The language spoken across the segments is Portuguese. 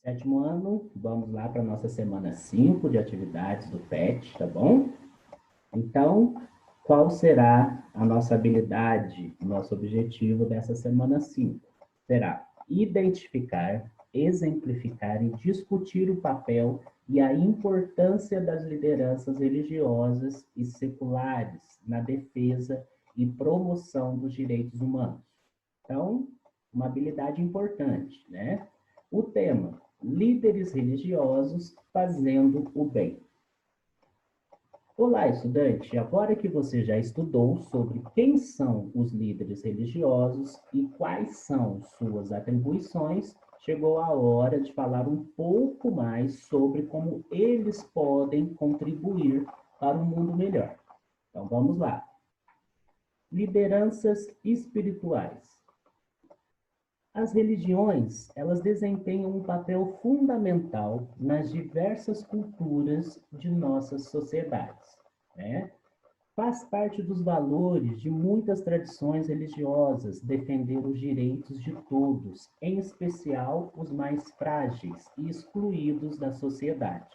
Sétimo ano, vamos lá para a nossa semana 5 de atividades do PET, tá bom? Então, qual será a nossa habilidade, o nosso objetivo dessa semana 5? Será identificar, exemplificar e discutir o papel e a importância das lideranças religiosas e seculares na defesa e promoção dos direitos humanos. Então, uma habilidade importante, né? O tema: líderes religiosos fazendo o bem. Olá, estudante! Agora que você já estudou sobre quem são os líderes religiosos e quais são suas atribuições, chegou a hora de falar um pouco mais sobre como eles podem contribuir para um mundo melhor. Então, vamos lá. Lideranças espirituais. As religiões, elas desempenham um papel fundamental nas diversas culturas de nossas sociedades, né? Faz parte dos valores de muitas tradições religiosas defender os direitos de todos, em especial os mais frágeis e excluídos da sociedade.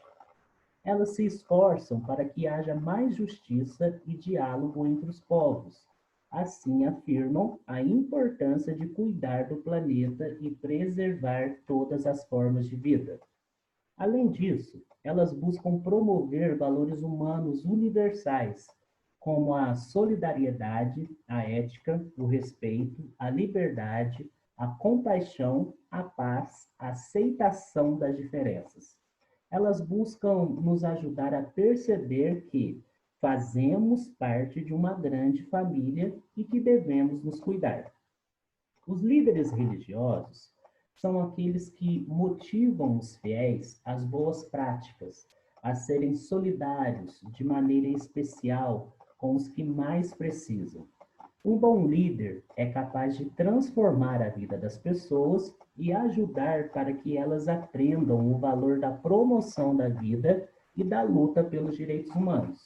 Elas se esforçam para que haja mais justiça e diálogo entre os povos. Assim, afirmam a importância de cuidar do planeta e preservar todas as formas de vida. Além disso, elas buscam promover valores humanos universais, como a solidariedade, a ética, o respeito, a liberdade, a compaixão, a paz, a aceitação das diferenças. Elas buscam nos ajudar a perceber que fazemos parte de uma grande família e que devemos nos cuidar. Os líderes religiosos são aqueles que motivam os fiéis às boas práticas, a serem solidários de maneira especial com os que mais precisam. Um bom líder é capaz de transformar a vida das pessoas e ajudar para que elas aprendam o valor da promoção da vida e da luta pelos direitos humanos.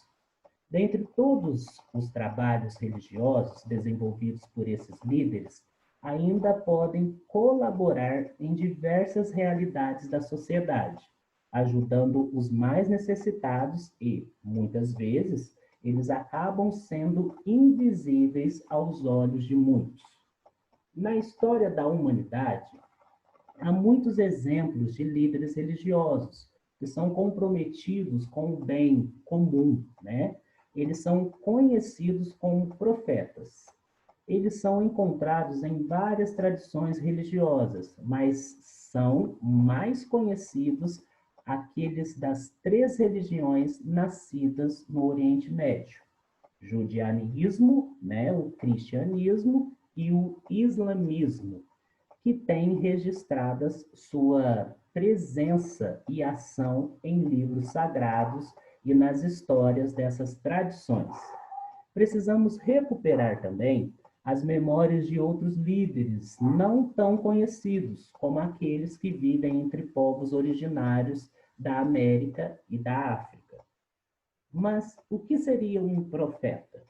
Dentre todos os trabalhos religiosos desenvolvidos por esses líderes, ainda podem colaborar em diversas realidades da sociedade, ajudando os mais necessitados e, muitas vezes, eles acabam sendo invisíveis aos olhos de muitos. Na história da humanidade, há muitos exemplos de líderes religiosos que são comprometidos com o bem comum, né? Eles são conhecidos como profetas. Eles são encontrados em várias tradições religiosas, mas são mais conhecidos aqueles das três religiões nascidas no Oriente Médio: judaísmo, né, o cristianismo e o islamismo, que têm registradas sua presença e ação em livros sagrados e nas histórias dessas tradições. Precisamos recuperar também as memórias de outros líderes não tão conhecidos, como aqueles que vivem entre povos originários da América e da África. Mas o que seria um profeta?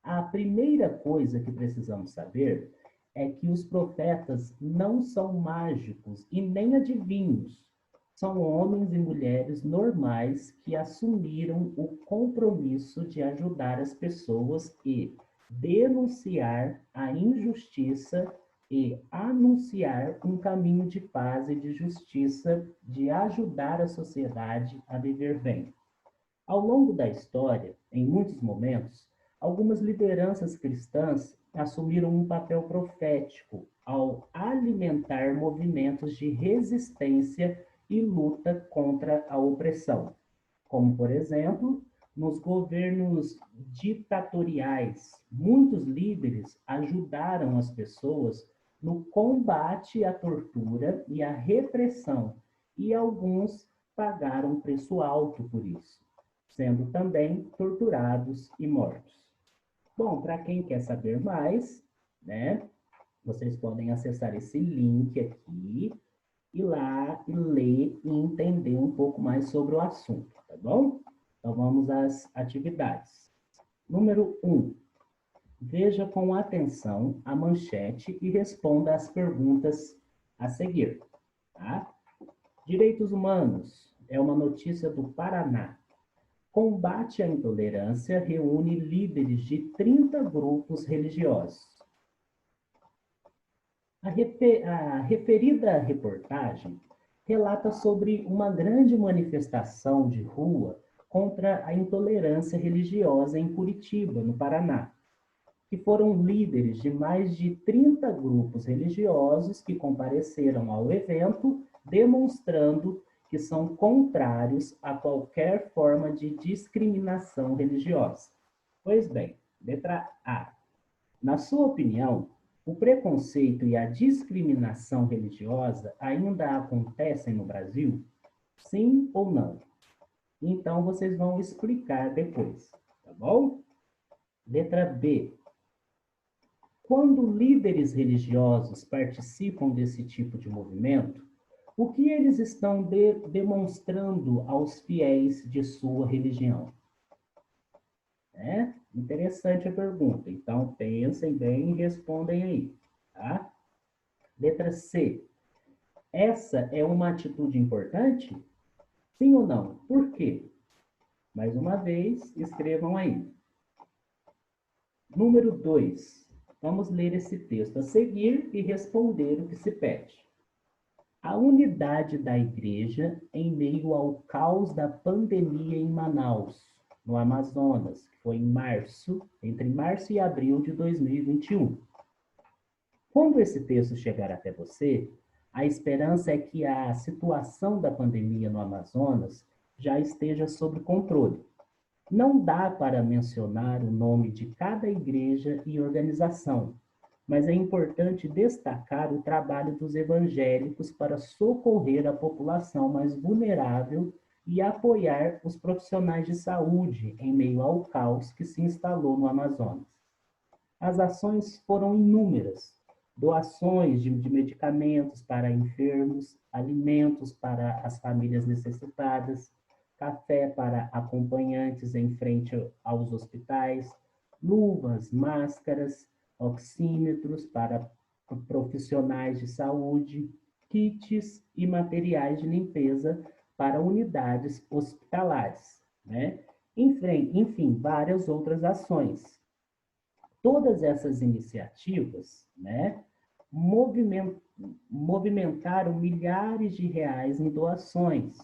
A primeira coisa que precisamos saber é que os profetas não são mágicos e nem adivinhos. São homens e mulheres normais que assumiram o compromisso de ajudar as pessoas e denunciar a injustiça e anunciar um caminho de paz e de justiça, de ajudar a sociedade a viver bem. Ao longo da história, em muitos momentos, algumas lideranças cristãs assumiram um papel profético ao alimentar movimentos de resistência e luta contra a opressão, como, por exemplo, nos governos ditatoriais. Muitos líderes ajudaram as pessoas no combate à tortura e à repressão, e alguns pagaram um preço alto por isso, sendo também torturados e mortos. Bom, para quem quer saber mais, né, vocês podem acessar esse link aqui, ir lá e ler e entender um pouco mais sobre o assunto, tá bom? Então vamos às atividades. Número 1. Veja com atenção a manchete e responda às perguntas a seguir, tá? Direitos humanos é uma notícia do Paraná. Combate à intolerância reúne líderes de 30 grupos religiosos. A referida reportagem relata sobre uma grande manifestação de rua contra a intolerância religiosa em Curitiba, no Paraná, que foram líderes de mais de 30 grupos religiosos que compareceram ao evento, demonstrando que são contrários a qualquer forma de discriminação religiosa. Pois bem, letra A. Na sua opinião, o preconceito e a discriminação religiosa ainda acontecem no Brasil? Sim ou não? Então vocês vão explicar depois, tá bom? Letra B. Quando líderes religiosos participam desse tipo de movimento, o que eles estão demonstrando aos fiéis de sua religião? É interessante a pergunta, então pensem bem e respondem aí, tá? Letra C. Essa é uma atitude importante? Sim ou não? Por quê? Mais uma vez, escrevam aí. Número 2. Vamos ler esse texto a seguir e responder o que se pede. A unidade da igreja em meio ao caos da pandemia em Manaus, no Amazonas, que foi em março, entre março e abril de 2021. Quando esse texto chegar até você, a esperança é que a situação da pandemia no Amazonas já esteja sob controle. Não dá para mencionar o nome de cada igreja e organização, mas é importante destacar o trabalho dos evangélicos para socorrer a população mais vulnerável e apoiar os profissionais de saúde em meio ao caos que se instalou no Amazonas. As ações foram inúmeras: doações de medicamentos para enfermos, alimentos para as famílias necessitadas, café para acompanhantes em frente aos hospitais, luvas, máscaras, oxímetros para profissionais de saúde, kits e materiais de limpeza para unidades hospitalares, né? Enfim, várias outras ações. Todas essas iniciativas, né, movimentaram milhares de reais em doações,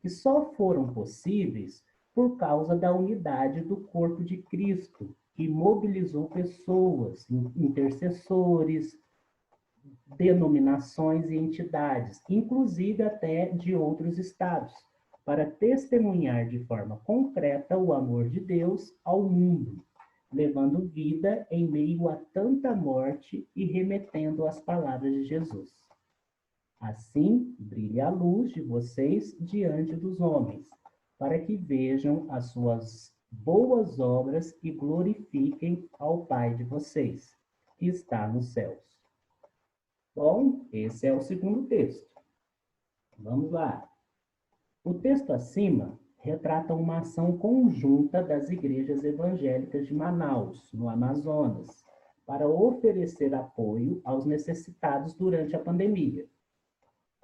que só foram possíveis por causa da unidade do corpo de Cristo, que mobilizou pessoas, intercessores, denominações e entidades, inclusive até de outros estados, para testemunhar de forma concreta o amor de Deus ao mundo, levando vida em meio a tanta morte e remetendo às palavras de Jesus. Assim, brilhe a luz de vocês diante dos homens, para que vejam as suas boas obras e glorifiquem ao Pai de vocês, que está nos céus. Bom, esse é o segundo texto. Vamos lá. O texto acima retrata uma ação conjunta das igrejas evangélicas de Manaus, no Amazonas, para oferecer apoio aos necessitados durante a pandemia.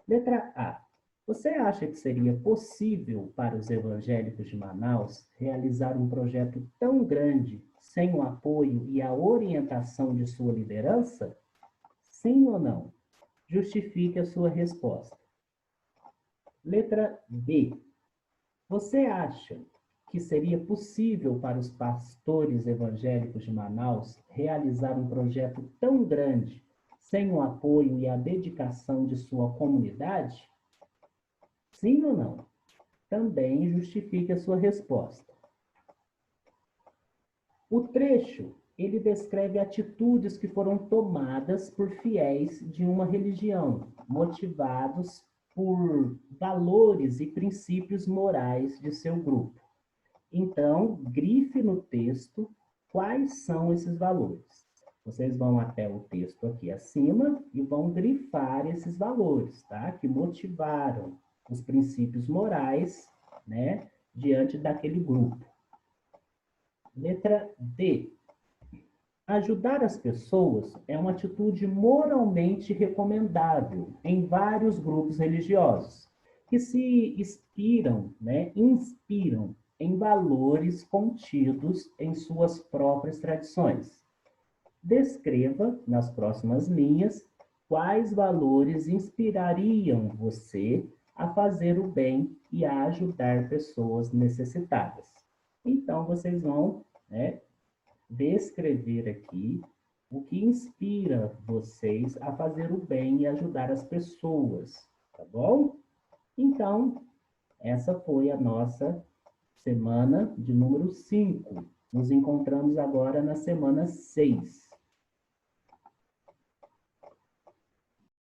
Letra A. Você acha que seria possível para os evangélicos de Manaus realizar um projeto tão grande sem o apoio e a orientação de sua liderança? Sim ou não? Justifique a sua resposta. Letra B. Você acha que seria possível para os pastores evangélicos de Manaus realizar um projeto tão grande sem o apoio e a dedicação de sua comunidade? Sim ou não? Também justifique a sua resposta. O trecho, ele descreve atitudes que foram tomadas por fiéis de uma religião, motivados por valores e princípios morais de seu grupo. Então, grife no texto quais são esses valores. Vocês vão até o texto aqui acima e vão grifar esses valores, tá? Que motivaram os princípios morais, né, diante daquele grupo. Letra D. Ajudar as pessoas é uma atitude moralmente recomendável em vários grupos religiosos, que se inspiram, né, inspiram em valores contidos em suas próprias tradições. Descreva, nas próximas linhas, quais valores inspirariam você a fazer o bem e a ajudar pessoas necessitadas. Então, vocês vão, né, descrever aqui o que inspira vocês a fazer o bem e ajudar as pessoas, tá bom? Então, essa foi a nossa semana de número 5. Nos encontramos agora na semana 6.